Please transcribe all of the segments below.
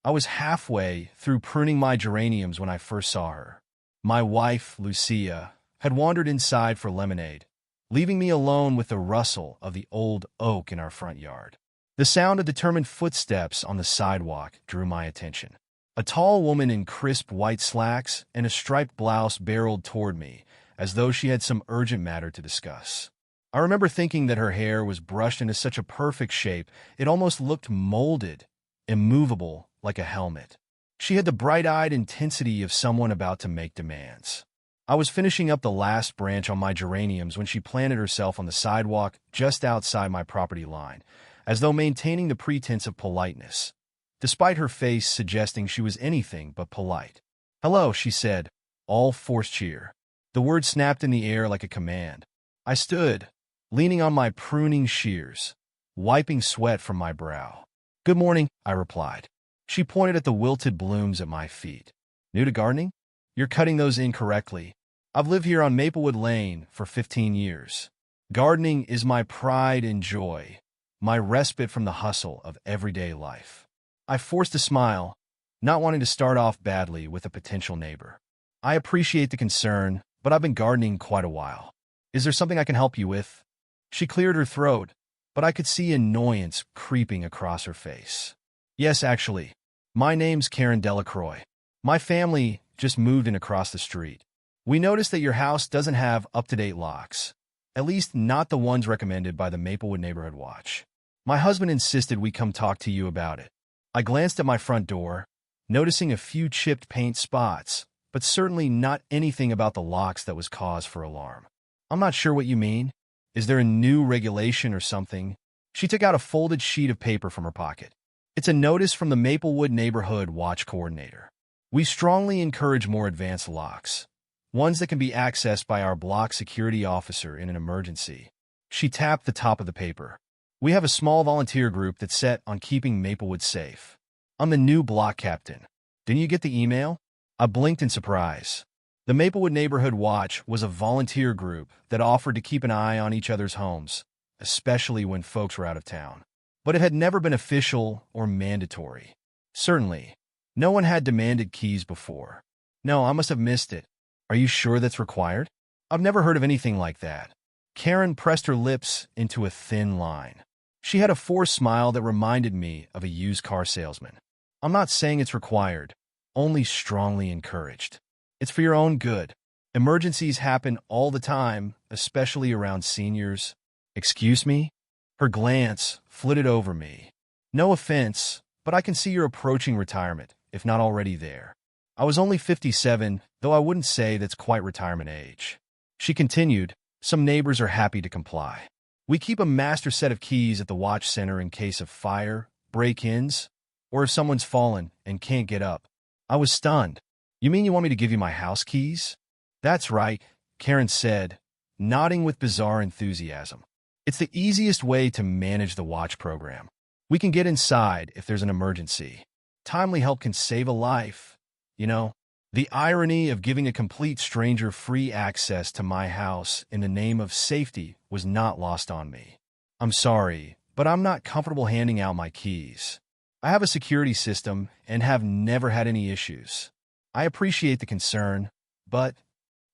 I was halfway through pruning my geraniums when I first saw her. My wife, Lucia, had wandered inside for lemonade, leaving me alone with the rustle of the old oak in our front yard. The sound of determined footsteps on the sidewalk drew my attention. A tall woman in crisp white slacks and a striped blouse barreled toward me, as though she had some urgent matter to discuss. I remember thinking that her hair was brushed into such a perfect shape it almost looked molded, immovable, like a helmet. She had the bright-eyed intensity of someone about to make demands. I was finishing up the last branch on my geraniums when she planted herself on the sidewalk just outside my property line, as though maintaining the pretense of politeness, despite her face suggesting she was anything but polite. "Hello," she said, all forced cheer. The word snapped in the air like a command. I stood, leaning on my pruning shears, wiping sweat from my brow. "Good morning," I replied. She pointed at the wilted blooms at my feet. "New to gardening? You're cutting those incorrectly. I've lived here on Maplewood Lane for 15 years. Gardening is my pride and joy, my respite from the hustle of everyday life." I forced a smile, not wanting to start off badly with a potential neighbor. "I appreciate the concern, but I've been gardening quite a while. Is there something I can help you with?" She cleared her throat, but I could see annoyance creeping across her face. "Yes, actually. My name's Karen Delacroix. My family just moved in across the street. We noticed that your house doesn't have up-to-date locks, at least not the ones recommended by the Maplewood Neighborhood Watch. My husband insisted we come talk to you about it." I glanced at my front door, noticing a few chipped paint spots, but certainly not anything about the locks that was cause for alarm. "I'm not sure what you mean. Is there a new regulation or something?" She took out a folded sheet of paper from her pocket. "It's a notice from the Maplewood Neighborhood Watch Coordinator. We strongly encourage more advanced locks, ones that can be accessed by our block security officer in an emergency." She tapped the top of the paper. "We have a small volunteer group that's set on keeping Maplewood safe. I'm the new block captain. Didn't you get the email?" I blinked in surprise. The Maplewood Neighborhood Watch was a volunteer group that offered to keep an eye on each other's homes, especially when folks were out of town. But it had never been official or mandatory. Certainly, no one had demanded keys before. "No, I must have missed it. Are you sure that's required? I've never heard of anything like that." Karen pressed her lips into a thin line. She had a forced smile that reminded me of a used car salesman. "I'm not saying it's required, only strongly encouraged. It's for your own good. Emergencies happen all the time, especially around seniors." "Excuse me?" Her glance flitted over me. "No offense, but I can see you're approaching retirement, if not already there." I was only 57, though I wouldn't say that's quite retirement age. She continued, "Some neighbors are happy to comply. We keep a master set of keys at the watch center in case of fire, break-ins, or if someone's fallen and can't get up." I was stunned. "You mean you want me to give you my house keys?" "That's right," Karen said, nodding with bizarre enthusiasm. "It's the easiest way to manage the watch program. We can get inside if there's an emergency. Timely help can save a life, you know." The irony of giving a complete stranger free access to my house in the name of safety was not lost on me. "I'm sorry, but I'm not comfortable handing out my keys. I have a security system and have never had any issues. I appreciate the concern, but..."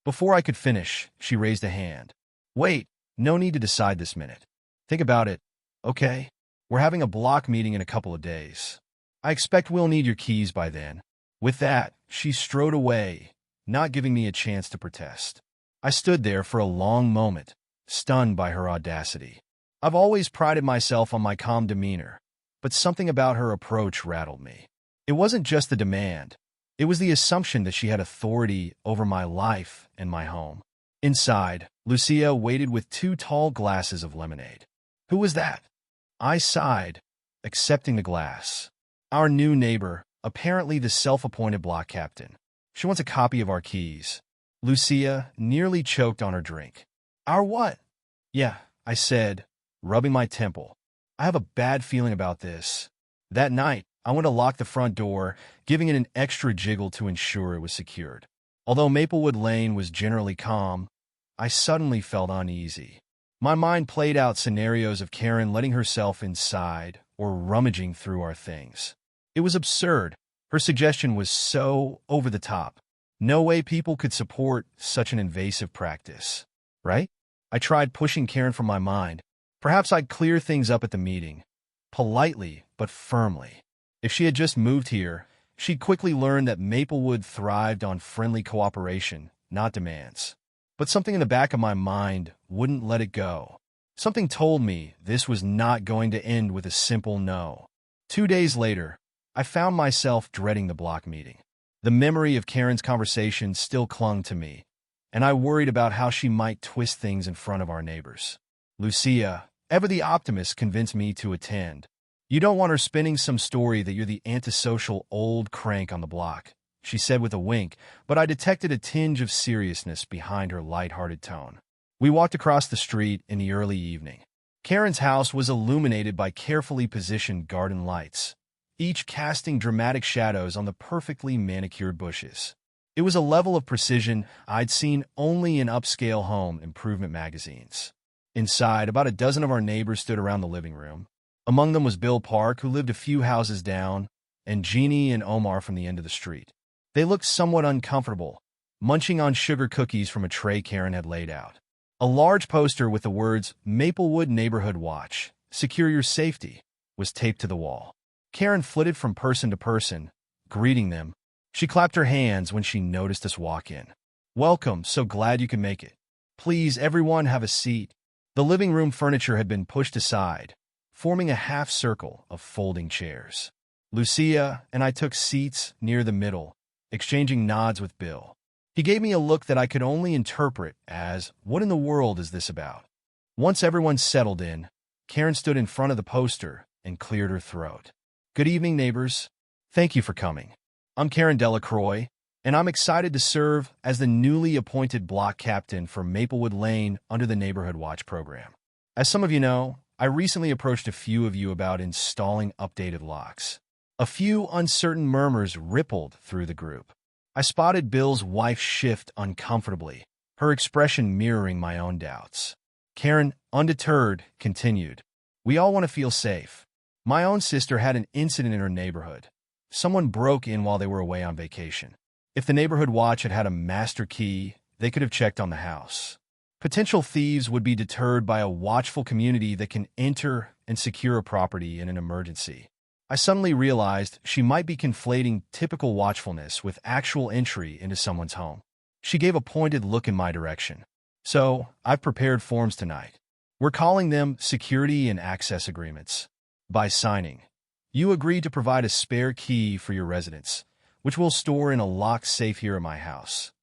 Before I could finish, she raised a hand. "Wait, no need to decide this minute. Think about it, okay? We're having a block meeting in a couple of days. I expect we'll need your keys by then." With that, she strode away, not giving me a chance to protest. I stood there for a long moment, stunned by her audacity. I've always prided myself on my calm demeanor, but something about her approach rattled me. It wasn't just the demand. It was the assumption that she had authority over my life and my home. Inside, Lucia waited with 2 tall glasses of lemonade. "Who was that?" I sighed, accepting the glass. "Our new neighbor, apparently the self-appointed block captain. She wants a copy of our keys." Lucia nearly choked on her drink. "Our what?" "Yeah," I said, rubbing my temple. "I have a bad feeling about this." That night, I went to lock the front door, giving it an extra jiggle to ensure it was secured. Although Maplewood Lane was generally calm, I suddenly felt uneasy. My mind played out scenarios of Karen letting herself inside or rummaging through our things. It was absurd. Her suggestion was so over the top. No way people could support such an invasive practice, right? I tried pushing Karen from my mind. Perhaps I'd clear things up at the meeting, politely but firmly. If she had just moved here, she'd quickly learn that Maplewood thrived on friendly cooperation, not demands. But something in the back of my mind wouldn't let it go. Something told me this was not going to end with a simple no. 2 days later, I found myself dreading the block meeting. The memory of Karen's conversation still clung to me, and I worried about how she might twist things in front of our neighbors. Lucia, ever the optimist, convinced me to attend. "You don't want her spinning some story that you're the antisocial old crank on the block," she said with a wink, but I detected a tinge of seriousness behind her lighthearted tone. We walked across the street in the early evening. Karen's house was illuminated by carefully positioned garden lights, each casting dramatic shadows on the perfectly manicured bushes. It was a level of precision I'd seen only in upscale home improvement magazines. Inside, about a dozen of our neighbors stood around the living room. Among them was Bill Park, who lived a few houses down, and Jeannie and Omar from the end of the street. They looked somewhat uncomfortable, munching on sugar cookies from a tray Karen had laid out. A large poster with the words "Maplewood Neighborhood Watch, Secure Your Safety" was taped to the wall. Karen flitted from person to person, greeting them. She clapped her hands when she noticed us walk in. "Welcome, so glad you can make it. Please, everyone, have a seat." The living room furniture had been pushed aside, forming a half circle of folding chairs. Lucia and I took seats near the middle, exchanging nods with Bill. He gave me a look that I could only interpret as, "What in the world is this about?" Once everyone settled in, Karen stood in front of the poster and cleared her throat. "Good evening, neighbors. Thank you for coming. I'm Karen Delacroix, and I'm excited to serve as the newly appointed block captain for Maplewood Lane under the Neighborhood Watch program. As some of you know, I recently approached a few of you about installing updated locks. A few uncertain murmurs rippled through the group. I spotted Bill's wife shift uncomfortably, her expression mirroring my own doubts. Karen, undeterred, continued, "We all want to feel safe. My own sister had an incident in her neighborhood. Someone broke in while they were away on vacation. If the neighborhood watch had had a master key, they could have checked on the house. Potential thieves would be deterred by a watchful community that can enter and secure a property in an emergency." I suddenly realized she might be conflating typical watchfulness with actual entry into someone's home. She gave a pointed look in my direction. "So, I've prepared forms tonight. We're calling them security and access agreements. By signing, you agree to provide a spare key for your residence, which we'll store in a locked safe here at my house,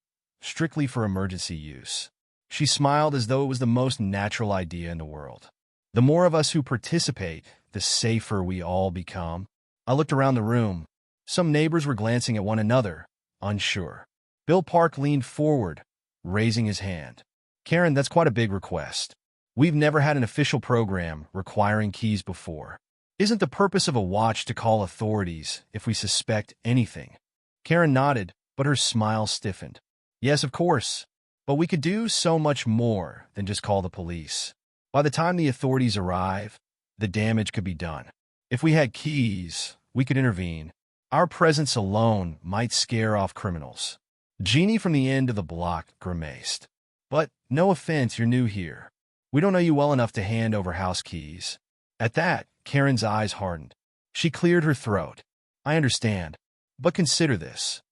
strictly for emergency use." She smiled as though it was the most natural idea in the world. The more of us who participate, the safer we all become. I looked around the room. Some neighbors were glancing at one another, unsure. Bill Park leaned forward, raising his hand. "Karen, that's quite a big request. We've never had an official program requiring keys before. Isn't the purpose of a watch to call authorities if we suspect anything?" Karen nodded, but her smile stiffened. "Yes, of course. But we could do so much more than just call the police. By the time the authorities arrive, the damage could be done. If we had keys, we could intervene. Our presence alone might scare off criminals." Jeannie from the end of the block grimaced. "But, no offense, you're new here. We don't know you well enough to hand over house keys." At that, Karen's eyes hardened. She cleared her throat. "I understand. But consider this.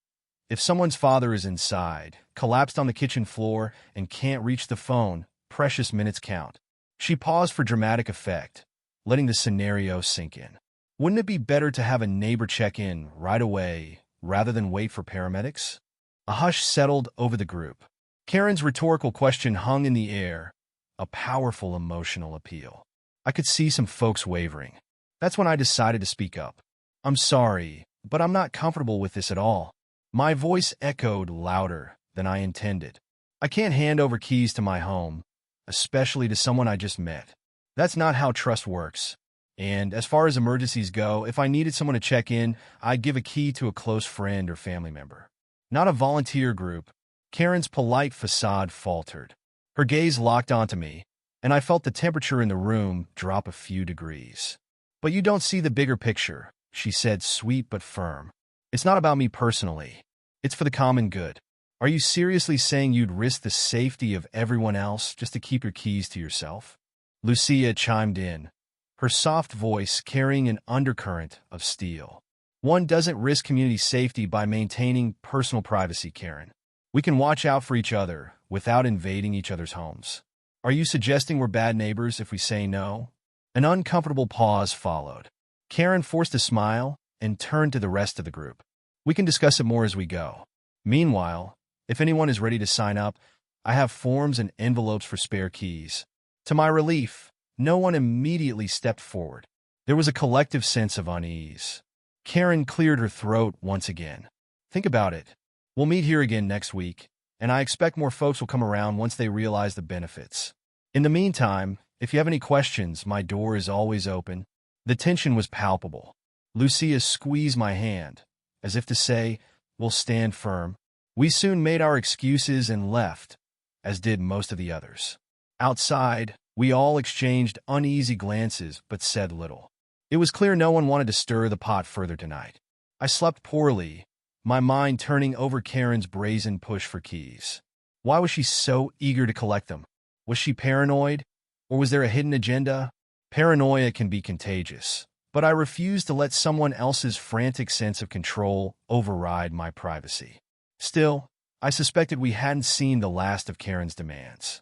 If someone's father is inside, collapsed on the kitchen floor, and can't reach the phone, precious minutes count." She paused for dramatic effect, letting the scenario sink in. "Wouldn't it be better to have a neighbor check in right away rather than wait for paramedics?" A hush settled over the group. Karen's rhetorical question hung in the air, a powerful emotional appeal. I could see some folks wavering. That's when I decided to speak up. "I'm sorry, but I'm not comfortable with this at all." My voice echoed louder than I intended. "I can't hand over keys to my home, especially to someone I just met. That's not how trust works. And as far as emergencies go, if I needed someone to check in, I'd give a key to a close friend or family member. Not a volunteer group." Karen's polite facade faltered. Her gaze locked onto me, and I felt the temperature in the room drop a few degrees. "But you don't see the bigger picture. she said, sweet but firm. It's not about me personally. It's for the common good. Are you seriously saying you'd risk the safety of everyone else just to keep your keys to yourself? Lucia chimed in, her soft voice carrying an undercurrent of steel. One doesn't risk community safety by maintaining personal privacy, Karen. We can watch out for each other without invading each other's homes. Are you suggesting we're bad neighbors if we say no? An uncomfortable pause followed. Karen forced a smile and turned to the rest of the group. We can discuss it more as we go. Meanwhile, if anyone is ready to sign up, I have forms and envelopes for spare keys. To my relief, no one immediately stepped forward. There was a collective sense of unease. Karen cleared her throat once again. Think about it. We'll meet here again next week, and I expect more folks will come around once they realize the benefits. In the meantime, if you have any questions, my door is always open. The tension was palpable. Lucia squeezed my hand, as if to say, we'll stand firm. We soon made our excuses and left, as did most of the others. Outside, we all exchanged uneasy glances but said little. It was clear no one wanted to stir the pot further tonight. I slept poorly, my mind turning over Karen's brazen push for keys. Why was she so eager to collect them? Was she paranoid? Or was there a hidden agenda? Paranoia can be contagious, but I refused to let someone else's frantic sense of control override my privacy. Still, I suspected we hadn't seen the last of Karen's demands.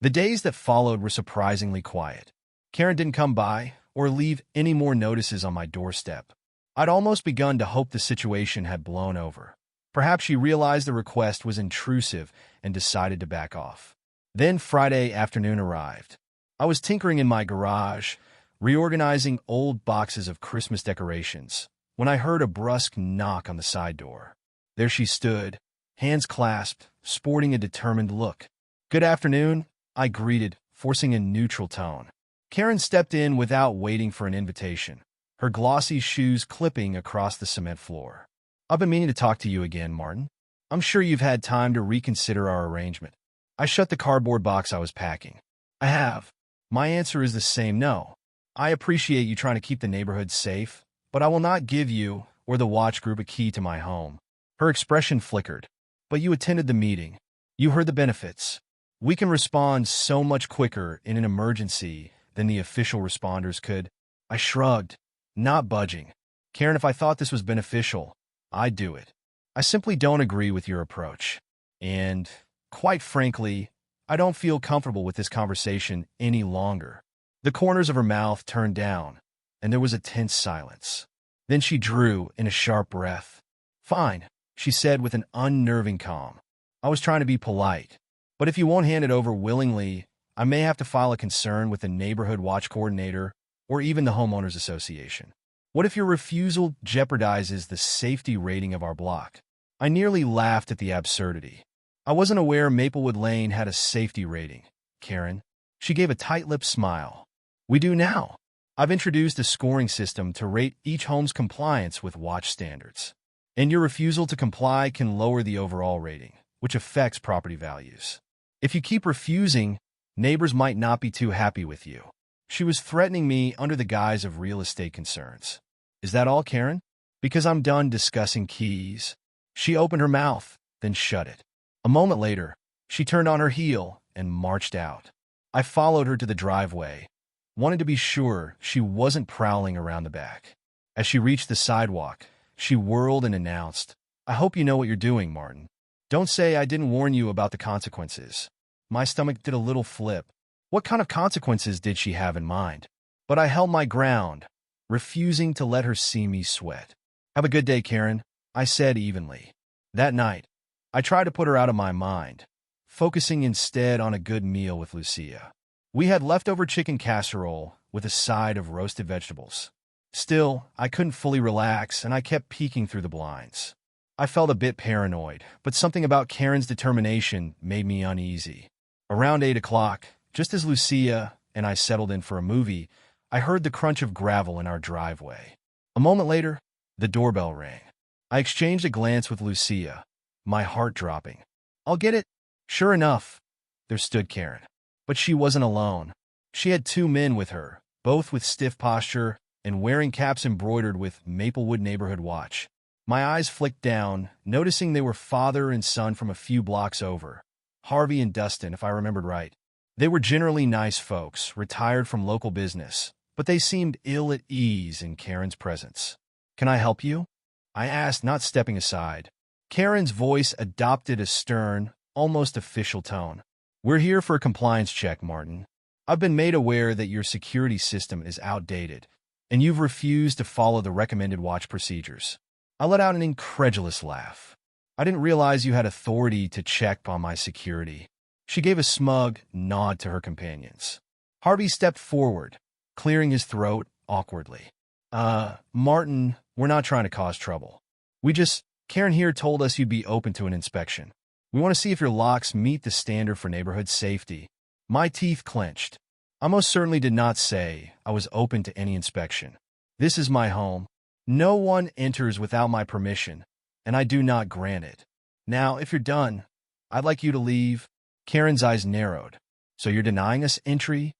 The days that followed were surprisingly quiet. Karen didn't come by or leave any more notices on my doorstep. I'd almost begun to hope the situation had blown over. Perhaps she realized the request was intrusive and decided to back off. Then Friday afternoon arrived. I was tinkering in my garage, reorganizing old boxes of Christmas decorations, when I heard a brusque knock on the side door. There she stood, hands clasped, sporting a determined look. Good afternoon, I greeted, forcing a neutral tone. Karen stepped in without waiting for an invitation, her glossy shoes clipping across the cement floor. I've been meaning to talk to you again, Martin. I'm sure you've had time to reconsider our arrangement. I shut the cardboard box I was packing. I have. My answer is the same no. I appreciate you trying to keep the neighborhood safe, but I will not give you or the watch group a key to my home. Her expression flickered. But you attended the meeting. You heard the benefits. We can respond so much quicker in an emergency than the official responders could. I shrugged, not budging. Karen, if I thought this was beneficial, I'd do it. I simply don't agree with your approach. And, quite frankly, I don't feel comfortable with this conversation any longer. The corners of her mouth turned down, and there was a tense silence. Then she drew in a sharp breath. Fine, she said with an unnerving calm. I was trying to be polite, but if you won't hand it over willingly, I may have to file a concern with the neighborhood watch coordinator or even the homeowners association. What if your refusal jeopardizes the safety rating of our block? I nearly laughed at the absurdity. I wasn't aware Maplewood Lane had a safety rating, Karen. She gave a tight-lipped smile. We do now. I've introduced a scoring system to rate each home's compliance with watch standards. And your refusal to comply can lower the overall rating, which affects property values. If you keep refusing, neighbors might not be too happy with you. She was threatening me under the guise of real estate concerns. Is that all, Karen? Because I'm done discussing keys. She opened her mouth, then shut it. A moment later, she turned on her heel and marched out. I followed her to the driveway, wanting to be sure she wasn't prowling around the back. As she reached the sidewalk, she whirled and announced, I hope you know what you're doing, Martin. Don't say I didn't warn you about the consequences. My stomach did a little flip. What kind of consequences did she have in mind? But I held my ground, refusing to let her see me sweat. Have a good day, Karen, I said evenly. That night, I tried to put her out of my mind, focusing instead on a good meal with Lucia. We had leftover chicken casserole with a side of roasted vegetables. Still, I couldn't fully relax, and I kept peeking through the blinds. I felt a bit paranoid, but something about Karen's determination made me uneasy. Around 8 o'clock, just as Lucia and I settled in for a movie, I heard the crunch of gravel in our driveway. A moment later, the doorbell rang. I exchanged a glance with Lucia, my heart dropping. I'll get it. Sure enough, there stood Karen. But she wasn't alone. She had 2 men with her, both with stiff posture and wearing caps embroidered with Maplewood Neighborhood Watch. My eyes flicked down, noticing they were father and son from a few blocks over. Harvey and Dustin, if I remembered right. They were generally nice folks, retired from local business, but they seemed ill at ease in Karen's presence. "Can I help you?" I asked, not stepping aside. Karen's voice adopted a stern, almost official tone. "We're here for a compliance check, Martin. I've been made aware that your security system is outdated, and you've refused to follow the recommended watch procedures." I let out an incredulous laugh. "I didn't realize you had authority to check on my security." She gave a smug nod to her companions. Harvey stepped forward, clearing his throat awkwardly. Martin, we're not trying to cause trouble. Karen here told us you'd be open to an inspection. We want to see if your locks meet the standard for neighborhood safety." My teeth clenched. I most certainly did not say I was open to any inspection. This is my home. No one enters without my permission, and I do not grant it. Now, if you're done, I'd like you to leave. Karen's eyes narrowed. "So you're denying us entry?"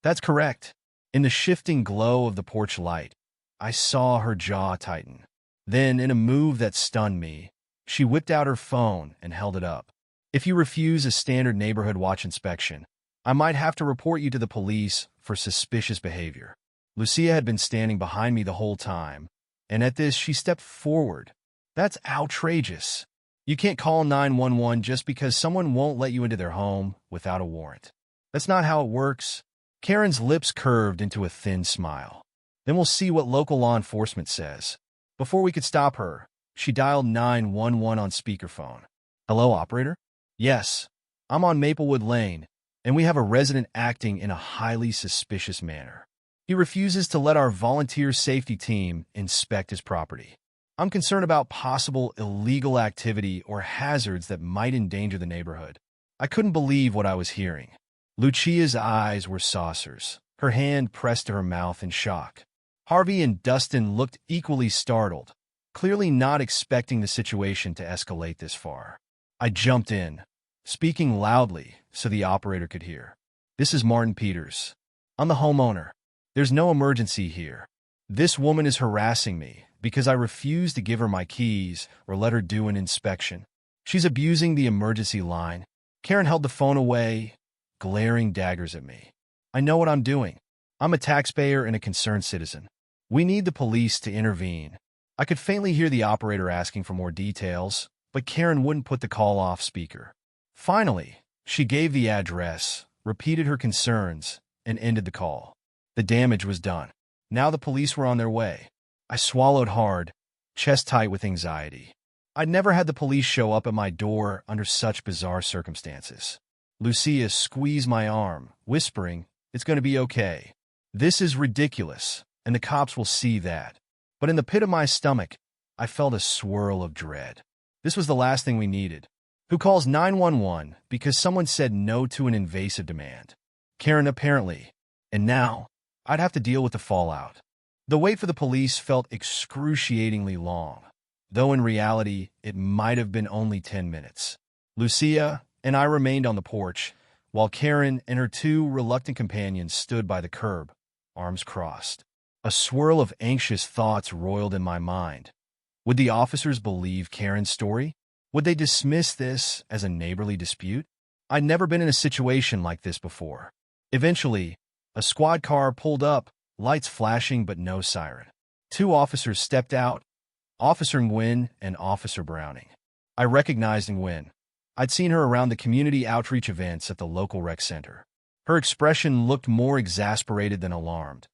"That's correct." In the shifting glow of the porch light, I saw her jaw tighten. Then, in a move that stunned me, she whipped out her phone and held it up. "If you refuse a standard neighborhood watch inspection, I might have to report you to the police for suspicious behavior." Lucia had been standing behind me the whole time, and at this she stepped forward. "That's outrageous. You can't call 911 just because someone won't let you into their home without a warrant. That's not how it works." Karen's lips curved into a thin smile. "Then we'll see what local law enforcement says." Before we could stop her, she dialed 911 on speakerphone. "Hello, operator?" "Yes, I'm on Maplewood Lane, and we have a resident acting in a highly suspicious manner. He refuses to let our volunteer safety team inspect his property. I'm concerned about possible illegal activity or hazards that might endanger the neighborhood." I couldn't believe what I was hearing. Lucia's eyes were saucers, her hand pressed to her mouth in shock. Harvey and Dustin looked equally startled, clearly not expecting the situation to escalate this far. I jumped in, speaking loudly so the operator could hear. "This is Martin Peters. I'm the homeowner. There's no emergency here. This woman is harassing me because I refuse to give her my keys or let her do an inspection. She's abusing the emergency line." Karen held the phone away, glaring daggers at me. "I know what I'm doing. I'm a taxpayer and a concerned citizen. We need the police to intervene." I could faintly hear the operator asking for more details, but Karen wouldn't put the call off speaker. Finally, she gave the address, repeated her concerns, and ended the call. The damage was done. Now the police were on their way. I swallowed hard, chest tight with anxiety. I'd never had the police show up at my door under such bizarre circumstances. Lucia squeezed my arm, whispering, "It's going to be okay. This is ridiculous, and the cops will see that." But in the pit of my stomach, I felt a swirl of dread. This was the last thing we needed. Who calls 911 because someone said no to an invasive demand? Karen, apparently. And now, I'd have to deal with the fallout. The wait for the police felt excruciatingly long, though in reality, it might have been only 10 minutes. Lucia and I remained on the porch, while Karen and her two reluctant companions stood by the curb, arms crossed. A swirl of anxious thoughts roiled in my mind. Would the officers believe Karen's story? Would they dismiss this as a neighborly dispute? I'd never been in a situation like this before. Eventually, a squad car pulled up, lights flashing but no siren. Two officers stepped out, Officer Nguyen and Officer Browning. I recognized Nguyen. I'd seen her around the community outreach events at the local rec center. Her expression looked more exasperated than alarmed,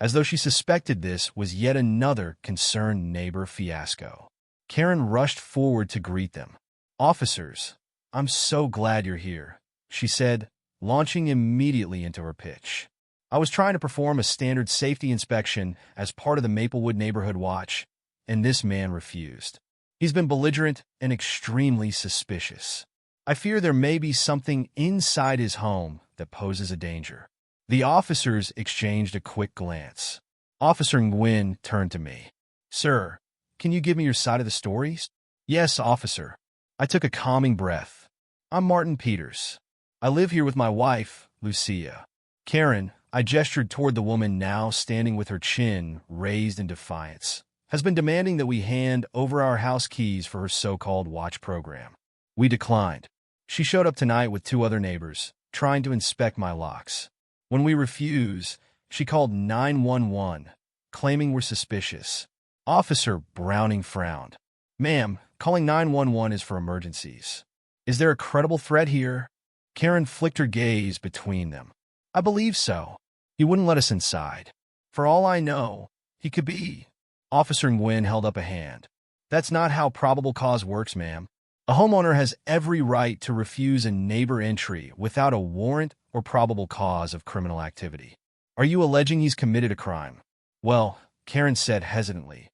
as though she suspected this was yet another concerned neighbor fiasco. Karen rushed forward to greet them. "Officers, I'm so glad you're here," she said, launching immediately into her pitch. "I was trying to perform a standard safety inspection as part of the Maplewood Neighborhood Watch, and this man refused. He's been belligerent and extremely suspicious. I fear there may be something inside his home that poses a danger." The officers exchanged a quick glance. Officer Nguyen turned to me. "Sir, can you give me your side of the story?" "Yes, officer." I took a calming breath. "I'm Martin Peters. I live here with my wife, Lucia. Karen, I gestured toward the woman now standing with her chin raised in defiance. Has been demanding that we hand over our house keys for her so-called watch program. We declined. She showed up tonight with two other neighbors, trying to inspect my locks. When we refused, she called 911, claiming we're suspicious. Officer Browning frowned. Ma'am, calling 911 is for emergencies. Is there a credible threat here? Karen flicked her gaze between them. I believe so. He wouldn't let us inside. For all I know, he could be. Officer Nguyen held up a hand. That's not how probable cause works, ma'am. A homeowner has every right to refuse a neighbor entry without a warrant or probable cause of criminal activity. Are you alleging he's committed a crime? Well, Karen said hesitantly,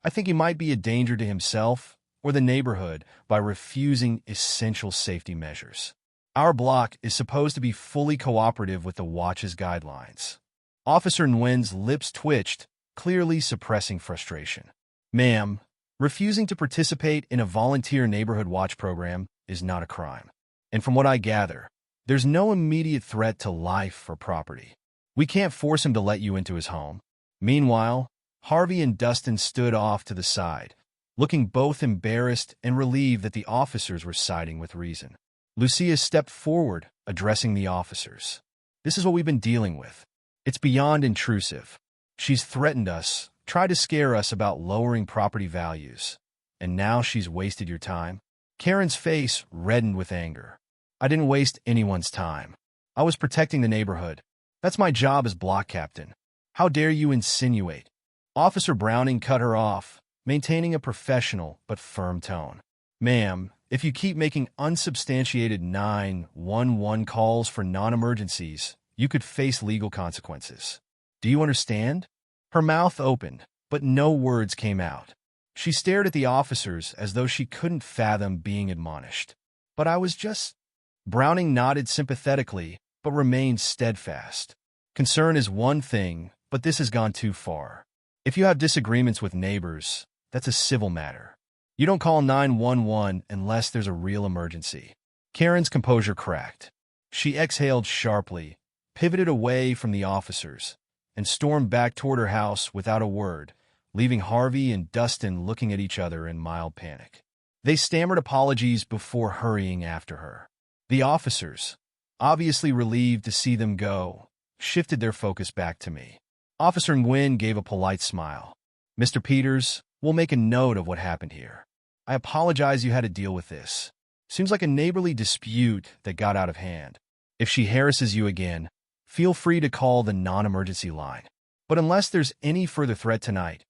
I think he might be a danger to himself or the neighborhood by refusing essential safety measures. Our block is supposed to be fully cooperative with the watch's guidelines. Officer Nguyen's lips twitched, clearly suppressing frustration. Ma'am, refusing to participate in a volunteer neighborhood watch program is not a crime. And from what I gather, there's no immediate threat to life or property. We can't force him to let you into his home. Meanwhile, Harvey and Dustin stood off to the side, looking both embarrassed and relieved that the officers were siding with reason. Lucia stepped forward, addressing the officers. This is what we've been dealing with. It's beyond intrusive. She's threatened us, tried to scare us about lowering property values. And now she's wasted your time? Karen's face reddened with anger. I didn't waste anyone's time. I was protecting the neighborhood. That's my job as block captain. How dare you insinuate? Officer Browning cut her off, maintaining a professional but firm tone. Ma'am, if you keep making unsubstantiated 911 calls for non-emergencies, you could face legal consequences. Do you understand? Her mouth opened, but no words came out. She stared at the officers as though she couldn't fathom being admonished. But I was just... Browning nodded sympathetically, but remained steadfast. Concern is one thing, but this has gone too far. If you have disagreements with neighbors, that's a civil matter. You don't call 911 unless there's a real emergency. Karen's composure cracked. She exhaled sharply, pivoted away from the officers, and stormed back toward her house without a word, leaving Harvey and Dustin looking at each other in mild panic. They stammered apologies before hurrying after her. The officers, obviously relieved to see them go, shifted their focus back to me. Officer Nguyen gave a polite smile. Mr. Peters, we'll make a note of what happened here. I apologize you had to deal with this. Seems like a neighborly dispute that got out of hand. If she harasses you again, feel free to call the non-emergency line. But unless there's any further threat tonight,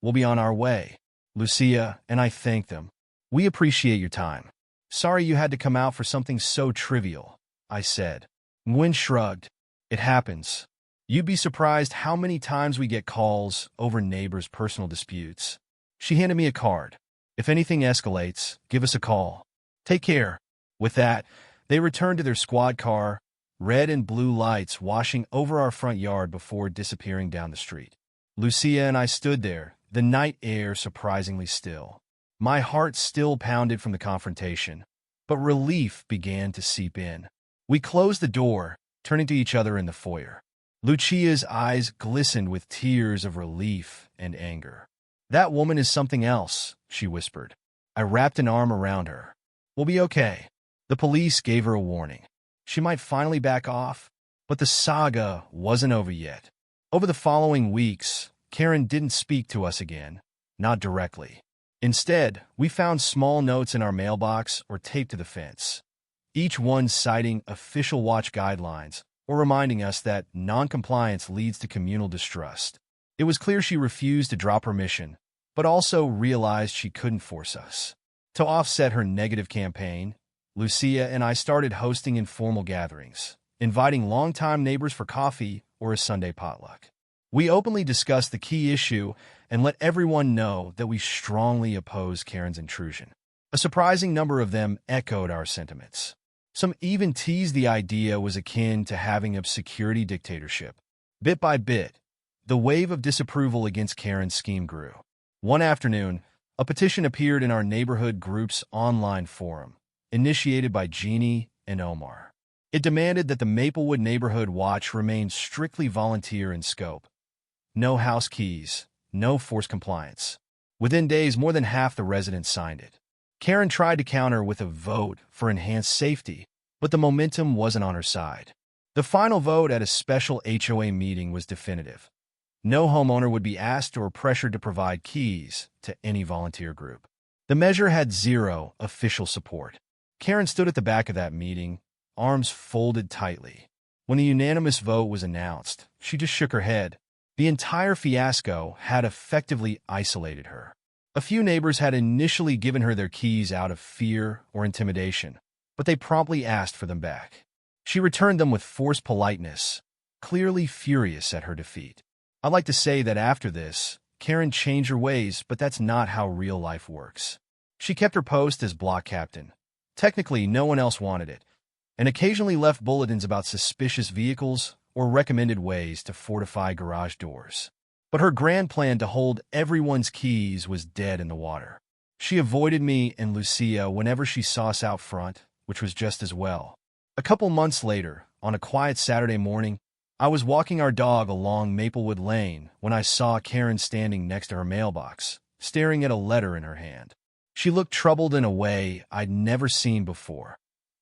we'll be on our way. Lucia and I thank them. We appreciate your time. Sorry you had to come out for something so trivial, I said. Nguyen shrugged. It happens. You'd be surprised how many times we get calls over neighbors' personal disputes. She handed me a card. If anything escalates, give us a call. Take care. With that, they returned to their squad car, red and blue lights washing over our front yard before disappearing down the street. Lucia and I stood there, the night air surprisingly still. My heart still pounded from the confrontation, but relief began to seep in. We closed the door, turning to each other in the foyer. Lucia's eyes glistened with tears of relief and anger. That woman is something else, she whispered. I wrapped an arm around her. We'll be okay. The police gave her a warning. She might finally back off, but the saga wasn't over yet. Over the following weeks, Karen didn't speak to us again, not directly. Instead, we found small notes in our mailbox or taped to the fence, each one citing official watch guidelines or reminding us that non-compliance leads to communal distrust. It was clear she refused to drop her mission, but also realized she couldn't force us. To offset her negative campaign, Lucia and I started hosting informal gatherings, inviting longtime neighbors for coffee or a Sunday potluck. We openly discussed the key issue and let everyone know that we strongly oppose Karen's intrusion. A surprising number of them echoed our sentiments. Some even teased the idea was akin to having a security dictatorship. Bit by bit, the wave of disapproval against Karen's scheme grew. One afternoon, a petition appeared in our neighborhood group's online forum, initiated by Jeannie and Omar. It demanded that the Maplewood Neighborhood Watch remain strictly volunteer in scope. No house keys, no forced compliance. Within days, more than half the residents signed it. Karen tried to counter with a vote for enhanced safety, but the momentum wasn't on her side. The final vote at a special HOA meeting was definitive. No homeowner would be asked or pressured to provide keys to any volunteer group. The measure had zero official support. Karen stood at the back of that meeting, arms folded tightly. When the unanimous vote was announced, she just shook her head. The entire fiasco had effectively isolated her. A few neighbors had initially given her their keys out of fear or intimidation, but they promptly asked for them back. She returned them with forced politeness, clearly furious at her defeat. I'd like to say that after this, Karen changed her ways, but that's not how real life works. She kept her post as block captain. Technically, no one else wanted it, and occasionally left bulletins about suspicious vehicles or recommended ways to fortify garage doors. But her grand plan to hold everyone's keys was dead in the water. She avoided me and Lucia whenever she saw us out front, which was just as well. A couple months later, on a quiet Saturday morning, I was walking our dog along Maplewood Lane when I saw Karen standing next to her mailbox, staring at a letter in her hand. She looked troubled in a way I'd never seen before.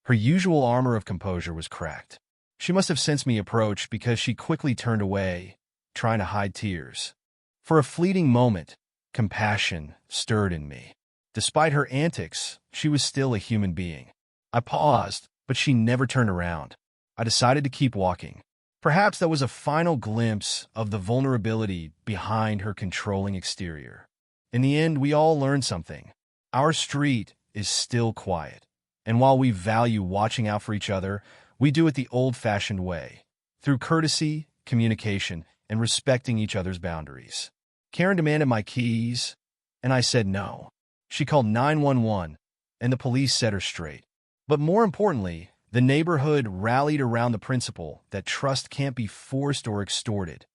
Her usual armor of composure was cracked. She must have sensed me approach because she quickly turned away, trying to hide tears. For a fleeting moment, compassion stirred in me. Despite her antics, she was still a human being. I paused, but she never turned around. I decided to keep walking. Perhaps that was a final glimpse of the vulnerability behind her controlling exterior. In the end, we all learned something. Our street is still quiet, and while we value watching out for each other, we do it the old-fashioned way, through courtesy, communication, and respecting each other's boundaries. Karen demanded my keys, and I said no. She called 911, and the police set her straight. But more importantly, the neighborhood rallied around the principle that trust can't be forced or extorted.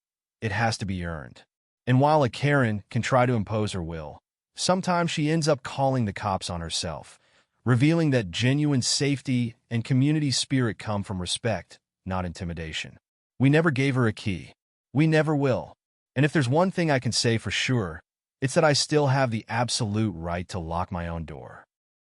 It has to be earned. And while a Karen can try to impose her will, sometimes she ends up calling the cops on herself, revealing that genuine safety and community spirit come from respect, not intimidation. We never gave her a key. We never will. And if there's one thing I can say for sure, it's that I still have the absolute right to lock my own door.